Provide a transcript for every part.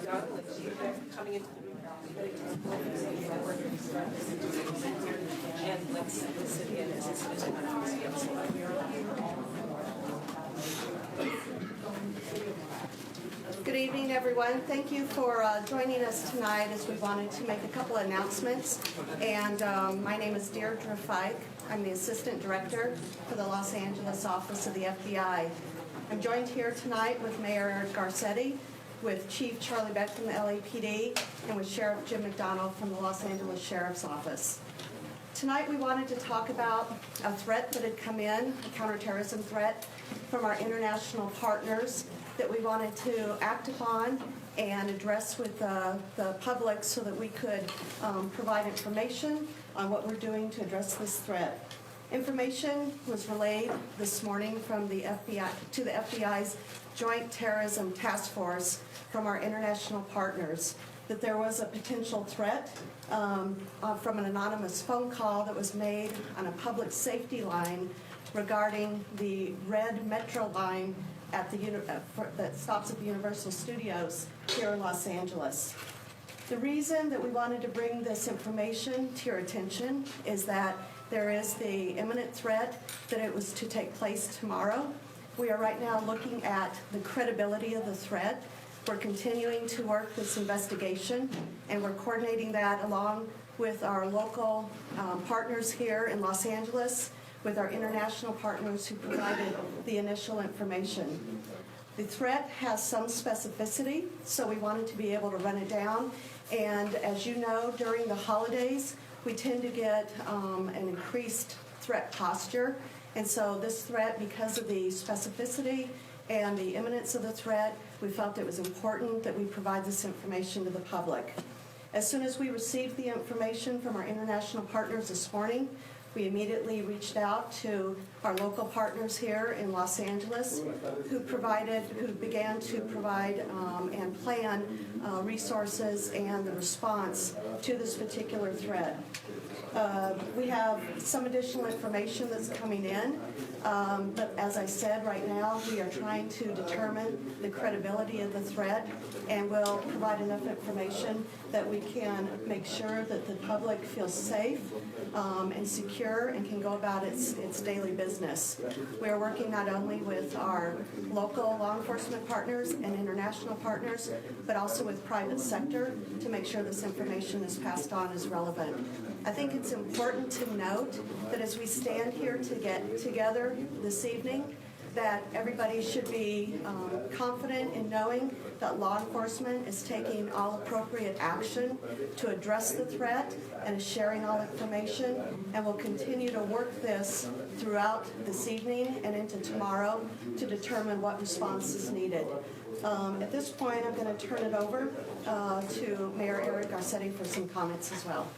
McDonnell and Deirdre coming into the room. And let's set the city in as a citizen. Good evening, everyone. Thank you for joining us tonight as we wanted to make a couple of announcements. And my name is Deirdre Fike. I'm the Assistant Director for the Los Angeles Office of the FBI. I'm joined here tonight with Mayor Eric Garcetti, with Chief Charlie Beck from the LAPD, and with Sheriff Jim McDonnell from the Los Angeles Sheriff's Office. Tonight we wanted to talk about a threat that had come in, a counterterrorism threat from our international partners that we wanted to act upon and address with the public so that we could provide information on what we're doing to address this threat. Information was relayed this morning from the FBI to the FBI's Joint Terrorism Task Force from our international partners that there was a potential threat from an anonymous phone call that was made on a public safety line regarding the red metro line at that stops at the Universal Studios here in Los Angeles. The reason that we wanted to bring this information to your attention is that there is the imminent threat that it was to take place tomorrow. We are right now looking at the credibility of the threat. We're continuing to work this investigation, and we're coordinating that along with our local partners here in Los Angeles, with our international partners who provided the initial information. The threat has some specificity, so we wanted to be able to run it down. And as you know, during the holidays, we tend to get an increased threat posture. And so this threat, because of the specificity and the imminence of the threat, we felt it was important that we provide this information to the public. As soon as we received the information from our international partners this morning, we immediately reached out to our local partners here in Los Angeles who began to provide and plan resources and the response to this particular threat. We have some additional information that's coming in, but as I said, right now we are trying to determine the credibility of the threat, and we'll provide enough information that we can make sure that the public feels safe and secure and can go about its daily business. We are working not only with our local law enforcement partners and international partners, but also with private sector to make sure this information is passed on as relevant. I think it's important to note that as we stand here to get together this evening, that everybody should be confident in knowing that law enforcement is taking all appropriate action to address the threat and is sharing all information, and will continue to work this throughout this evening and into tomorrow to determine what response is needed. At this point, I'm going to turn it over to Mayor Eric Garcetti for some comments as well.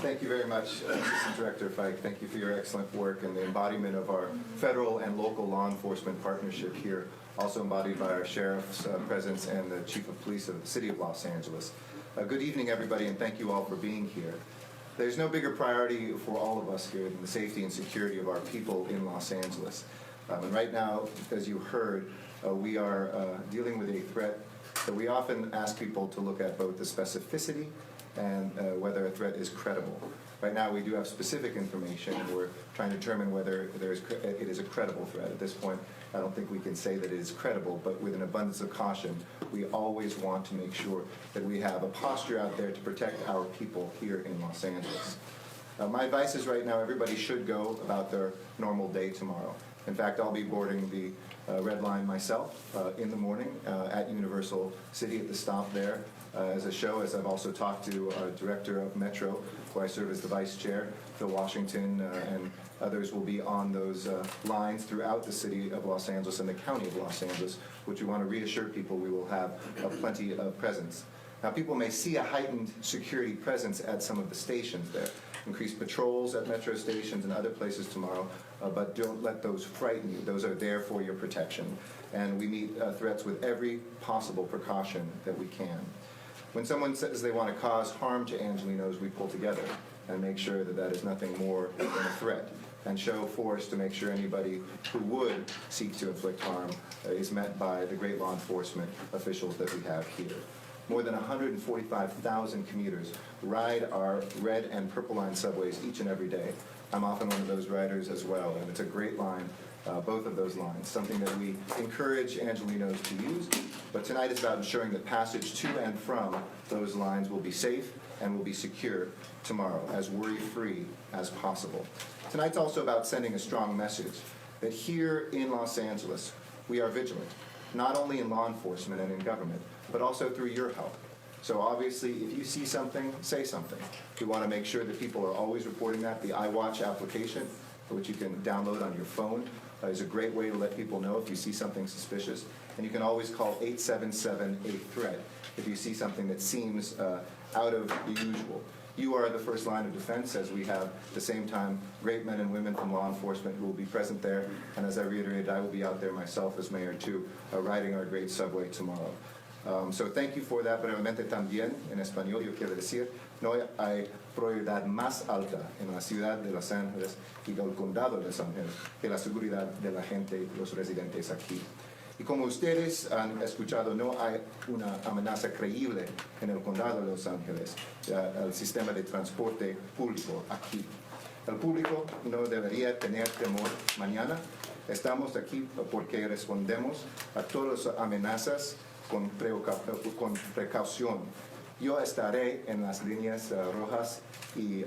Thank you very much, Assistant Director Fike. Thank you for your excellent work and the embodiment of our federal and local law enforcement partnership here, also embodied by our sheriff's presence and the chief of police of the city of Los Angeles. Good evening, everybody, and thank you all for being here. There's no bigger priority for all of us here than the safety and security of our people in Los Angeles. And right now, as you heard, we are dealing with a threat that we often ask people to look at both the specificity and whether a threat is credible. Right now we do have specific information, and we're trying to determine whether it is a credible threat. At this point, I don't think we can say that it is credible, but with an abundance of caution, we always want to make sure that we have a posture out there to protect our people here in Los Angeles. My advice is right now everybody should go about their normal day tomorrow. In fact, I'll be boarding the Red Line myself in the morning at Universal City at the stop there as a show, as I've also talked to our Director of Metro, where I serve as the Vice Chair, Phil Washington, and others will be on those lines throughout the city of Los Angeles and the county of Los Angeles, which we want to reassure people we will have plenty of presence. Now, people may see a heightened security presence at some of the stations there, increased patrols at metro stations and other places tomorrow, but don't let those frighten you. Those are there for your protection. And we meet threats with every possible precaution that we can. When someone says they want to cause harm to Angelinos, we pull together and make sure that that is nothing more than a threat. and show force to make sure anybody who would seek to inflict harm is met by the great law enforcement officials that we have here. More than 145,000 commuters ride our red and purple line subways each and every day. I'm often one of those riders as well, and it's a great line, both of those lines, something that we encourage Angelinos to use. But tonight is about ensuring that passage to and from those lines will be safe and will be secure tomorrow, as worry-free as possible. Tonight's also about sending a strong message that here in Los Angeles, we are vigilant, not only in law enforcement and in government, but also through your help. So obviously, if you see something, say something. We want to make sure that people are always reporting that. The iWatch application, which you can download on your phone, is a great way to let people know if you see something suspicious. And you can always call 877-8-THREAT if you see something that seems out of the usual. You are the first line of defense, as we have at the same time great men and women from law enforcement who will be present there. And as I reiterated, I will be out there myself as mayor too, riding our great subway tomorrow. So thank you for that. Brevemente también, en español, yo quiero decir, no hay prioridad más alta en la ciudad de Los Ángeles y del condado de Los Ángeles que la seguridad de la gente y los residentes aquí. Y como ustedes han escuchado, no hay una amenaza creíble en el condado de Los Ángeles al sistema de transporte público aquí. El público no debería tener temor mañana. Estamos aquí porque respondemos a todas las amenazas con precaución. Yo estaré en las líneas rojas y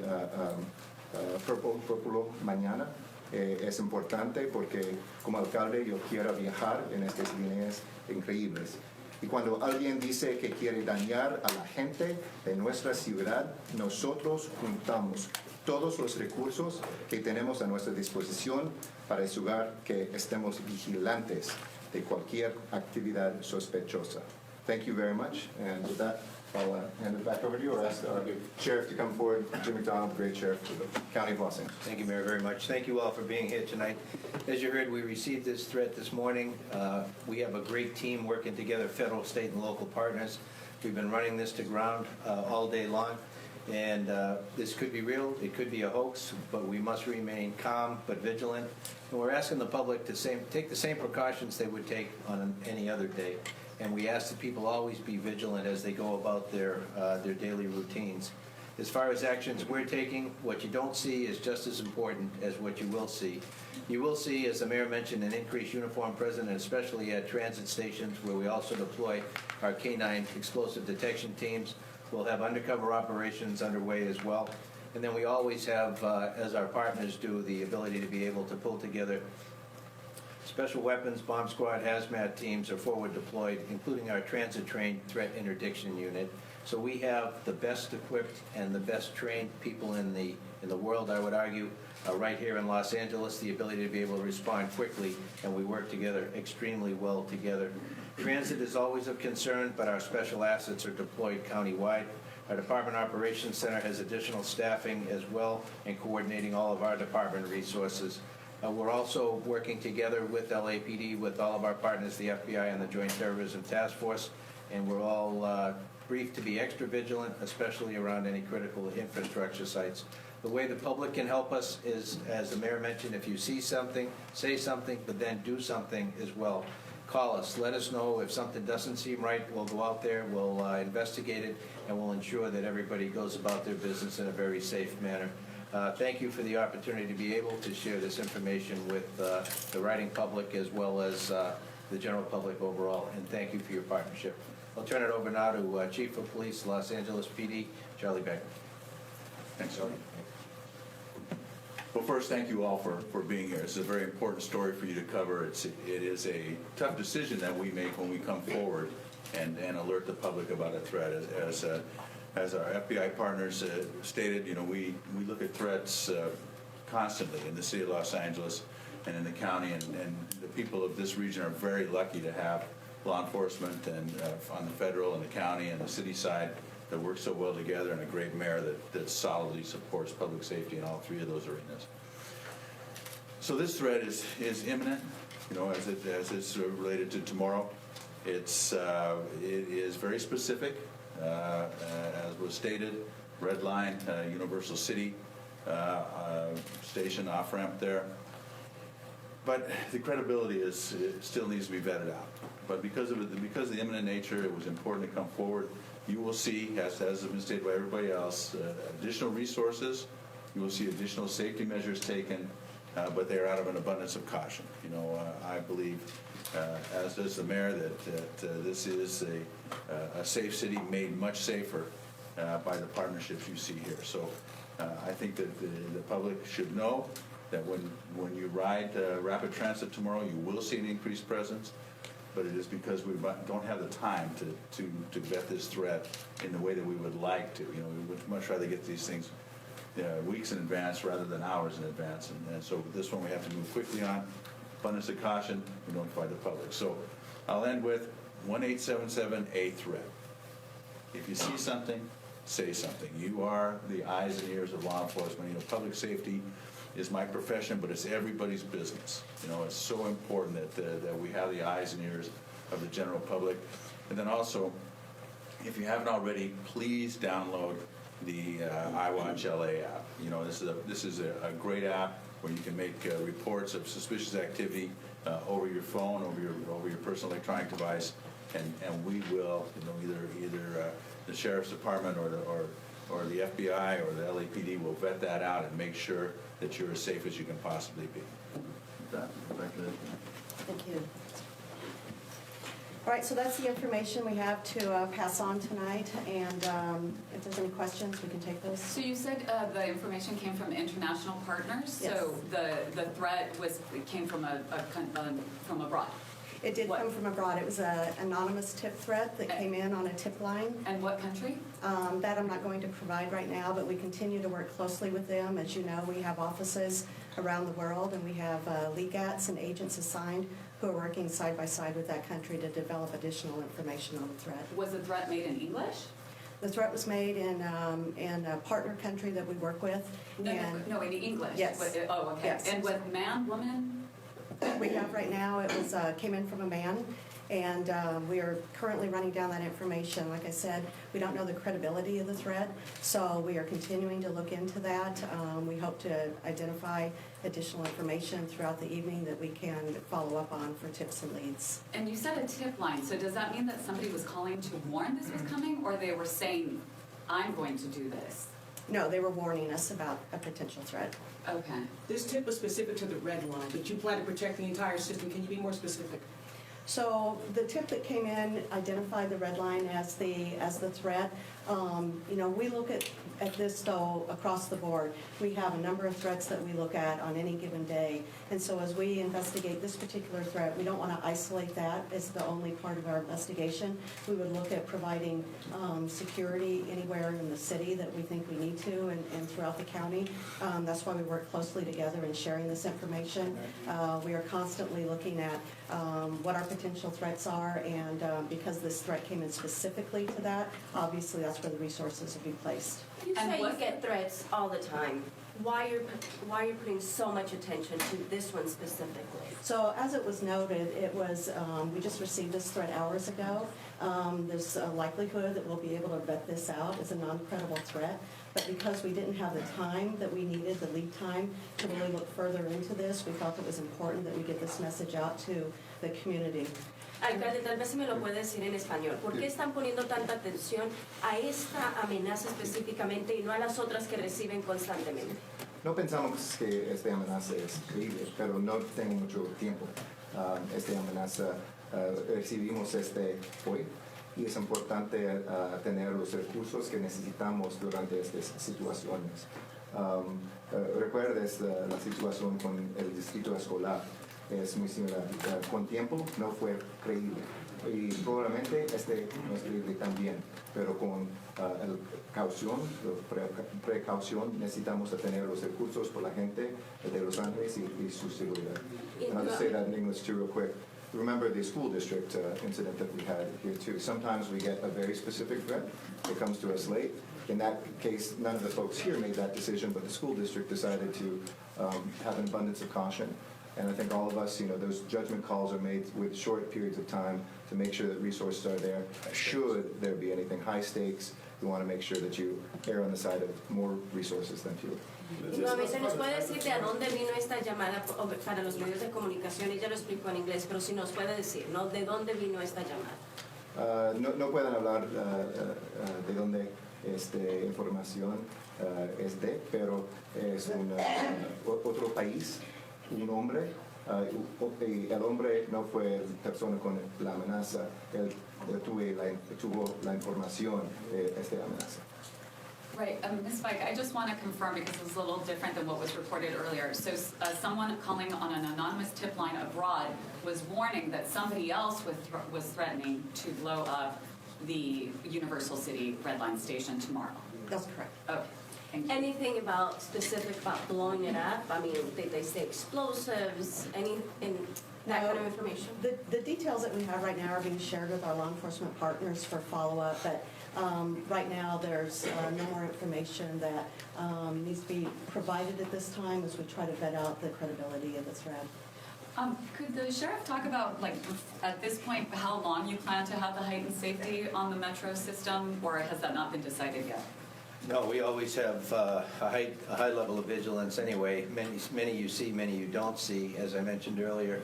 purple mañana. Es importante porque como alcalde yo quiero viajar en estas líneas increíbles. Y cuando alguien dice que quiere dañar a la gente de nuestra ciudad, nosotros juntamos todos los recursos que tenemos a nuestra disposición para asegurar que estemos vigilantes de cualquier actividad sospechosa. Thank you very much, and with that, I'll hand it back over to you, or ask our sheriff to come forward, Jim McDonnell, great sheriff of the County of Los Angeles. Thank you, Mayor, very much. Thank you all for being here tonight. As you heard, we received this threat this morning. We have a great team working together, federal, state, and local partners. We've been running this to ground all day long, and this could be real, it could be a hoax, but we must remain calm but vigilant. And we're asking the public to take the same precautions they would take on any other day. And we ask that people always be vigilant as they go about their daily routines. As far as actions we're taking, what you don't see is just as important as what you will see. You will see, as the mayor mentioned, an increased uniform presence, especially at transit stations where we also deploy our K-9 explosive detection teams. We'll have undercover operations underway as well. And then we always have, as our partners do, the ability to be able to pull together special weapons, bomb squad, hazmat teams are forward deployed, including our transit-trained threat interdiction unit. So we have the best equipped and the best trained people in the world, I would argue, right here in Los Angeles, the ability to be able to respond quickly, and we work together extremely well together. Transit is always of concern, but our special assets are deployed countywide. Our Department Operations Center has additional staffing as well and coordinating all of our department resources. We're also working together with LAPD, with all of our partners, the FBI and the Joint Terrorism Task Force, and we're all briefed to be extra vigilant, especially around any critical infrastructure sites. The way the public can help us is, as the mayor mentioned, if you see something, say something, but then do something as well. Call us. Let us know if something doesn't seem right. We'll go out there, we'll investigate it, and we'll ensure that everybody goes about their business in a very safe manner. Thank you for the opportunity to be able to share this information with the writing public as well as the general public overall, and thank you for your partnership. I'll turn it over now to Chief of Police, Los Angeles PD, Charlie Beck. Thanks, Charlie. Well, first, thank you all for being here. It's a very important story for you to cover. It is a tough decision that we make when we come forward and alert the public about a threat. As our FBI partners stated, you know, we look at threats constantly in the city of Los Angeles and in the county, and the people of this region are very lucky to have law enforcement and on the federal and the county and the city side that work so well together, and a great mayor that solidly supports public safety in all three of those arenas. So this threat is imminent, you know, as it's related to tomorrow. It is very specific. As was stated, red line, Universal City, station off-ramp there. But the credibility still needs to be vetted out. But because of the imminent nature, it was important to come forward. You will see, as has been stated by everybody else, additional resources. You will see additional safety measures taken, but they are out of an abundance of caution. I believe, as does the mayor, that this is a safe city made much safer by the partnerships you see here. So I think that the public should know that when you ride rapid transit tomorrow, you will see an increased presence, but it is because we don't have the time to vet this threat in the way that we would like to. We would much rather get these things weeks in advance rather than hours in advance, and so this one we have to move quickly on. Abundance of caution, we notify the public. So I'll end with 1877, threat. If you see something, say something. You are the eyes and ears of law enforcement. Public safety is my profession, but it's everybody's business. It's so important that we have the eyes and ears of the general public. And then also, if you haven't already, please download the iWatch LA app. This is a great app where you can make reports of suspicious activity over your phone, over your personal electronic device, and we will, either the sheriff's department or the FBI or the LAPD will vet that out and make sure that you're as safe as you can possibly be. With that, back to Thank you. All right, so that's the information we have to pass on tonight, and if there's any questions, we can take those. So you said the information came from international partners. Yes. So the threat came from from abroad. It did What? come from abroad. It was an anonymous tip threat that came in on a tip line. And what country? That I'm not going to provide right now, but we continue to work closely with them. As you know, we have offices around the world, and we have legats and agents assigned who are working side by side with that country to develop additional information on the threat. Was the threat made in English? The threat was made in a partner country that we work with. No, in English. Yes. Okay. Yes. And with man, woman? We have right now, it was came in from a man, and we are currently running down that information. Like I said, we don't know the credibility of the threat, so we are continuing to look into that. We hope to identify additional information throughout the evening that we can follow up on for tips and leads. And you said a tip line. So does that mean that somebody was calling to warn this was coming, or they were saying, I'm going to do this? No, they were warning us about a potential threat. Okay. This tip was specific to the red line, but you plan to protect the entire system. Can you be more specific? So the tip that came in identified the red line as the threat. We look at this though across the board. We have a number of threats that we look at on any given day, and so as we investigate this particular threat, we don't want to isolate that as the only part of our investigation. We would look at providing security anywhere in the city that we think we need to, and throughout the county. That's why we work closely together in sharing this information. We are constantly looking at what our potential threats are, and because this threat came in specifically to that, obviously that's where the resources will be placed. You And say you what- get threats all the time. Why are you putting so much attention to this one specifically? So as it was noted, it was, we just received this threat hours ago. There's a likelihood that we'll be able to vet this out as a non-credible threat. But because we didn't have the time that we needed, the lead time, to really look further into this, we felt it was important that we get this message out to the community. Alcalde, tal vez si me lo puede decir en español. ¿Por qué están poniendo tanta atención a esta amenaza específicamente y no a las otras que reciben constantemente? No pensamos que esta amenaza es creíble, pero no tengo mucho tiempo. Esta amenaza recibimos hoy, y es importante tener los recursos que necesitamos durante estas situaciones. Recuerdes la situación con el distrito escolar. Es muy similar. Con tiempo no fue creíble. Y probablemente no es creíble también, pero con precaución necesitamos tener los recursos por la gente de Los Ángeles y su seguridad. And I'll just say that in English too real quick. Remember the school district incident that we had here too. Sometimes we get a very specific threat. It comes to us late. In that case, none of the folks here made that decision, but the school district decided to have an abundance of caution And I think all of us, those judgment calls are made with short periods of time to make sure that resources are there. Should there be anything high stakes, we want to make sure that you err on the side of more resources than fewer. Y nuevamente, ¿nos puede decir de dónde vino esta llamada para los medios de comunicación? Ella lo explicó en inglés, pero si nos puede decir, ¿no? ¿De dónde vino esta llamada? No pueden hablar de dónde información es de, pero es otro país, un hombre, y el hombre no fue persona con la amenaza, él tuvo la información de esta amenaza. Right, Ms. Fike, I just want to confirm because it's a little different than what was reported earlier. So someone calling on an anonymous tip line abroad was warning that somebody else was threatening to blow up the Universal City Red Line station tomorrow. That's correct. Okay, thank you. Anything specific about blowing it up? I mean, did they say explosives? That kind of information? The details that we have right now are being shared with our law enforcement partners for follow-up, but right now there's no more information that needs to be provided at this time as we try to vet out the credibility of the threat. Could the sheriff talk about, at this point, how long you plan to have the heightened safety on the metro system, or has that not been decided yet? No, we always have a high level of vigilance anyway. Many you see, many you don't see. As I mentioned earlier,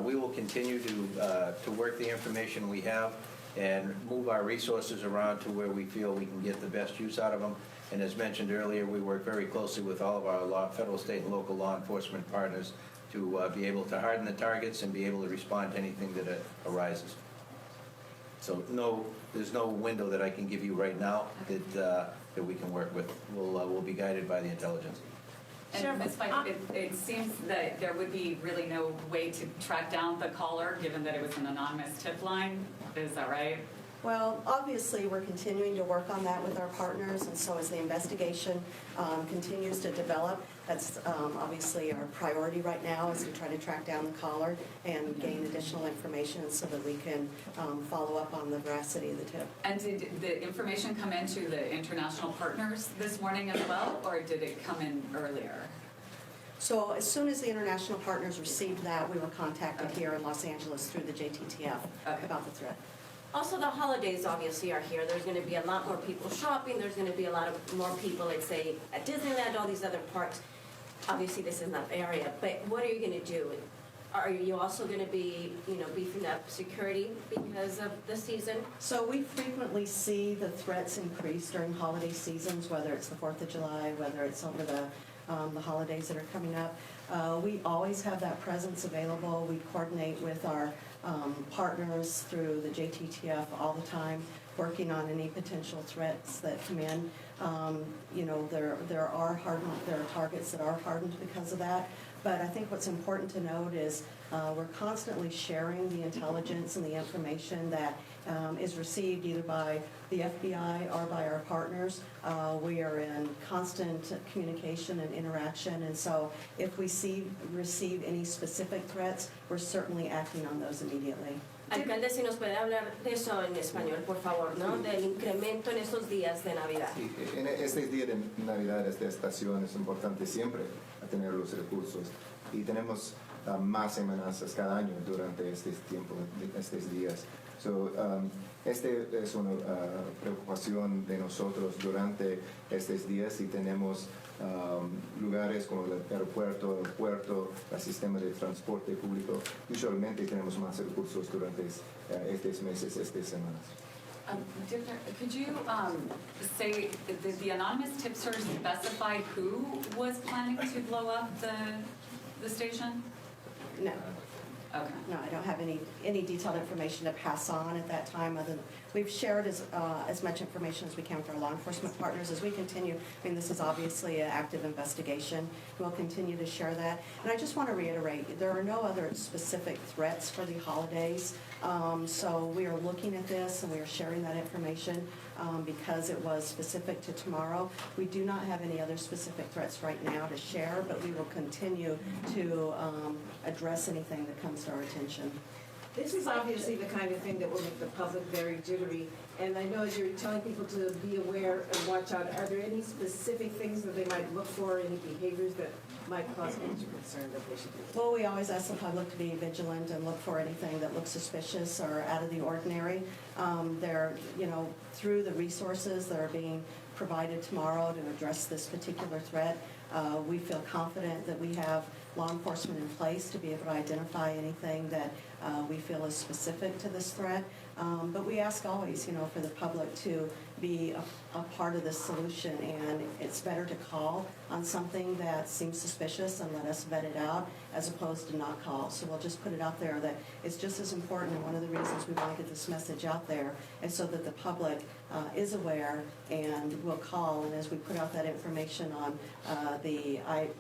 we will continue to work the information we have and move our resources around to where we feel we can get the best use out of them. And as mentioned earlier, we work very closely with all of our federal, state, and local law enforcement partners to be able to harden the targets and be able to respond to anything that arises. So there's no window that I can give you right now that we can work with. We'll be guided by the intelligence. And Ms. Fike, it seems that there would be really no way to track down the caller, given that it was an anonymous tip line. Is that right? Well, obviously, we're continuing to work on that with our partners, and so as the investigation continues to develop, that's obviously our priority right now is to try to track down the caller and gain additional information so that we can follow up on the veracity of the tip. And did the information come into the international partners this morning as well, or did it come in earlier? So as soon as the international partners received that, we were contacted here in Los Angeles through the JTTF about the threat. Also, the holidays obviously are here. There's going to be a lot more people shopping. There's going to be a lot more people, let's say, at Disneyland, all these other parks. Obviously, this is not the area, but what are you going to do? Are you also going to be, beefing up security because of the season? So we frequently see the threats increase during holiday seasons, whether it's the 4th of July, whether it's over the holidays that are coming up. We always have that presence available. We coordinate with our partners through the JTTF all the time, working on any potential threats that come in. There are targets that are hardened because of that. But I think what's important to note is we're constantly sharing the intelligence and the information that is received either by the FBI or by our partners. We are in constant communication and interaction, and so if we receive any specific threats, we're certainly acting on those immediately. Alcalde, si nos puede hablar de eso en español, por favor, ¿no? Del incremento en estos días de Navidad. Sí, en este día de Navidad, esta estación es importante siempre a tener los recursos y tenemos más amenazas cada año durante este tiempo, estos días. Este es una preocupación de nosotros durante estos días y tenemos lugares como el aeropuerto, el puerto, el sistema de transporte público. Usualmente tenemos más recursos durante estos meses, estas semanas. Could you say, did the anonymous tipster specify who was planning to blow up the station? No. Okay. No, I don't have any detailed information to pass on at that time. Other than we've shared as much information as we can with our law enforcement partners as we continue. I mean, this is obviously an active investigation. We'll continue to share that. And I just want to reiterate, there are no other specific threats for the holidays. So we are looking at this and we are sharing that information because it was specific to tomorrow. We do not have any other specific threats right now to share, but we will continue to address anything that comes to our attention. This is obviously the kind of thing that will make the public very jittery, and I know you're telling people to be aware and watch out. Are there any specific things that they might look for, any behaviors that might cause major concern that they should do? Well, we always ask the public to be vigilant and look for anything that looks suspicious or out of the ordinary. Through the resources that are being provided tomorrow to address this particular threat, we feel confident that we have law enforcement in place to be able to identify anything that we feel is specific to this threat. But we ask always, for the public to be a part of this solution, and it's better to call on something that seems suspicious and let us vet it out as opposed to not call. So we'll just put it out there that it's just as important, and one of the reasons we want to get this message out there is so that the public is aware and will call. And as we put out that information on the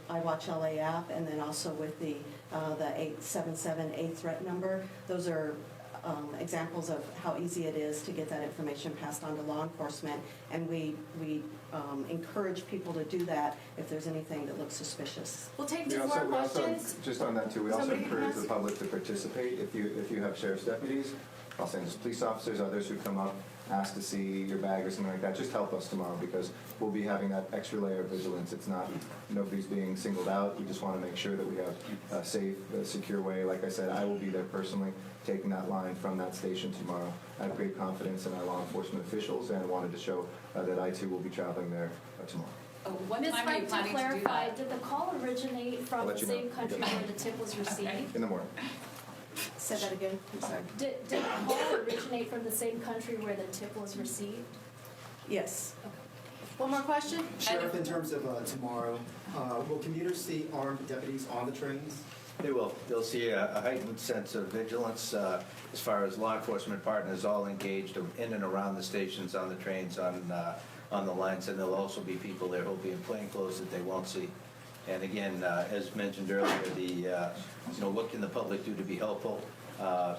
iWatch LA app, and then also with the 877 threat number, those are examples of how easy it is to get that information passed on to law enforcement, and we encourage people to do that if there's anything that looks suspicious. We'll take We two also, more questions. just on that too, we also Somebody can encourage the ask? public to participate. If you have sheriff's deputies, Los Angeles police officers, others who come up, ask to see your bag or something like that, just help us tomorrow, because we'll be having that extra layer of vigilance. It's not, nobody's being singled out. We just want to make sure that we have a safe, secure way. Like I said, I will be there personally, taking that line from that station tomorrow. I have great confidence in our law enforcement officials, and wanted to show that I too will be traveling there tomorrow. What Ms. time are you Fike, to planning to do clarify, that? did the call originate I'll from let the you know. same country Yep. where the tip was received? In the morning. Say that again, I'm sorry. Did the call originate from the same country where the tip was received? Yes. One more question? Sheriff, in terms of tomorrow, will commuters see armed deputies on the trains? They will. They'll see a heightened sense of vigilance as far as law enforcement partners all engaged in and around the stations, on the trains, on the lines, and there'll also be people there who'll be in plain clothes that they won't see. And again, as mentioned earlier, what can the public do to be helpful?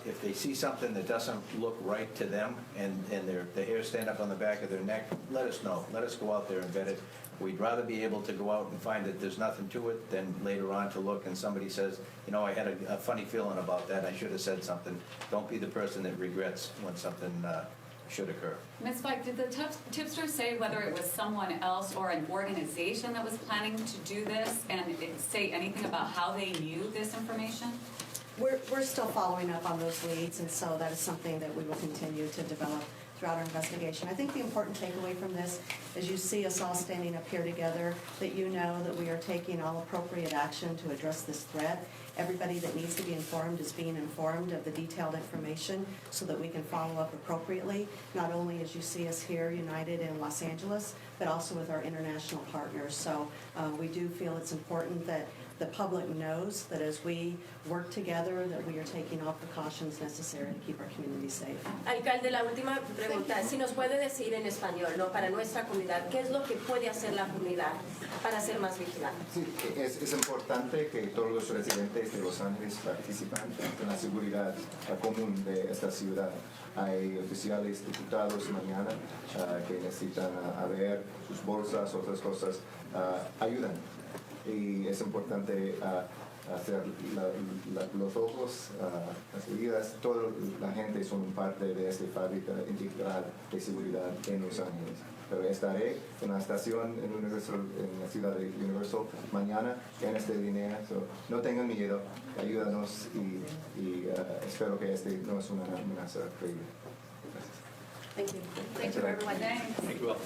If they see something that doesn't look right to them and their hair stand up on the back of their neck, let us know. Let us go out there and vet it. We'd rather be able to go out and find that there's nothing to it than later on to look and somebody says, I had a funny feeling about that. I should have said something. Don't be the person that regrets when something should occur. Ms. Fike, did the tipster say whether it was someone else or an organization that was planning to do this, and say anything about how they knew this information? We're still following up on those leads, and so that is something that we will continue to develop throughout our investigation. I think the important takeaway from this is you see us all standing up here together, that you know that we are taking all appropriate action to address this threat. Everybody that needs to be informed is being informed of the detailed information so that we can follow up appropriately, not only as you see us here united in Los Angeles, but also with our international partners. So we do feel it's important that the public knows that as we work together, that we are taking all precautions necessary to keep our community safe. Alcalde, la última pregunta, si nos puede decir en español, ¿no? Para nuestra comunidad, ¿qué es lo que puede hacer la comunidad para ser más vigilante? Sí, es importante que todos los residentes de Los Ángeles participen en la seguridad común de esta ciudad. Hay oficiales, diputados mañana que necesitan ver sus bolsas, otras cosas, ayudan. Y es importante hacer los ojos, las medidas. Toda la gente son parte de esta fábrica integral de seguridad en Los Ángeles. Pero estaré en la estación en la ciudad de Universal mañana en esta línea. So, no tengan miedo, ayúdanos y espero que este no es una amenaza creíble. Gracias. Thank you. Thank you, everyone. Thanks. Thank you all.